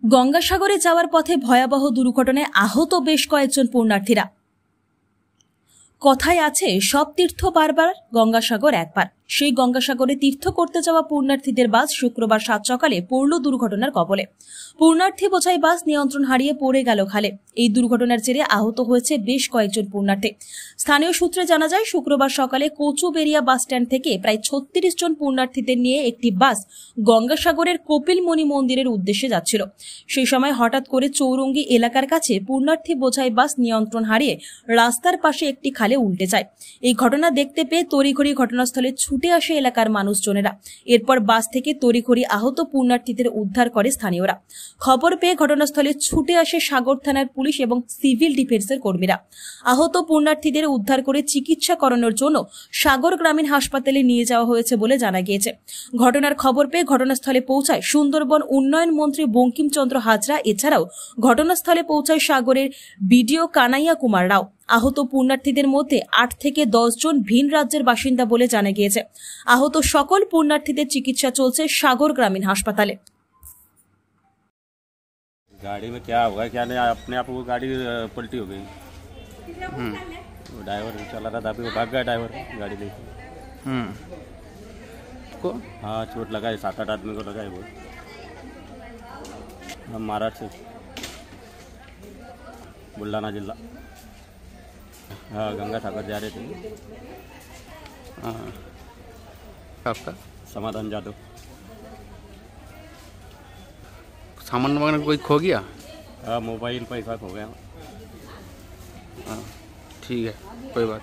গঙ্গাসাগরে যাওয়ার পথে ভয়াবহ দুর্ঘটনায় আহত বেশ কয়েকজন পুণ্যার্থীরা। কথায় আছে সব তীর্থ বারবার, গঙ্গাসাগর একবার। সেই গঙ্গাসাগরে তীর্থ করতে যাওয়া পুণ্যার্থীদের বাস শুক্রবার সাত সকালে পড়ল দুর্ঘটনার কবলে। পুণ্যার্থী বোঝাই বাস নিয়ন্ত্রণ হারিয়ে পড়ে গেল খালে। এই দুর্ঘটনার জেরে আহত হয়েছে বেশ কয়েকজন পুণ্যার্থী। স্থানীয় সূত্রে জানা যায়, শুক্রবার সকালে কচুবেড়িয়া বাস স্ট্যান্ড থেকে প্রায় 36 জন পুণ্যার্থীদের নিয়ে একটি বাস গঙ্গাসাগরের কপিলমণি মন্দিরের উদ্দেশ্যে যাচ্ছিল। সেই সময় হঠাৎ করে চৌরঙ্গি এলাকার কাছে পুণ্যার্থী বোঝাই বাস নিয়ন্ত্রণ হারিয়ে রাস্তার পাশে একটি খালে উল্টে যায়। এই ঘটনা দেখতে পেয়ে তড়িঘড়ি ঘটনাস্থলে ছুটে আসে এলাকার মানুষজনেরা। এরপর বাস থেকে তড়িঘড়ি আহত পুণ্যার্থীদের উদ্ধার করে স্থানীয়রা। খবর পেয়ে ঘটনাস্থলে ছুটে আসে সাগর থানার পুলিশ এবং সিভিল ডিফেন্সের কর্মীরা। আহত পুণ্যার্থীদের উদ্ধার করে চিকিৎসা করানোর জন্য সাগর গ্রামীণ হাসপাতালে নিয়ে যাওয়া হয়েছে বলে জানা গিয়েছে। ঘটনার খবর পেয়ে ঘটনাস্থলে পৌঁছায় সুন্দরবন উন্নয়ন মন্ত্রী বঙ্কিমচন্দ্র হাজরা। এছাড়াও ঘটনাস্থলে পৌঁছায় সাগরের বিডিও কানাইয়া কুমার রাও। আহত পুণ্যার্থীদের মধ্যে 8 থেকে 10 জন ভিন রাজ্যের বাসিন্দা বলে জানা গিয়েছে। আহত সকল পুণ্যার্থীদের চিকিৎসা চলছে সাগর গ্রামীণ হাসপাতালে। गाड़ी में क्या होगा क्या नहीं, अपने आप वो गाड़ी पलटी हो गई। वो ड्राइवर चला रहा था, अभी वो भाग गया ड्राइवर गाड़ी लेके। को हाँ, चोट लगा है, 7-8 आदमी को लगा है। वो हम महाराष्ट्र से, बुल्ढाना जिला। हाँ, गंगा सागर जा रहे थे। आपका समाधान जादव। सामान वगैरह कोई खो गया? हाँ, मोबाइल पैसा खो गया। हाँ, ठीक है, कोई बात।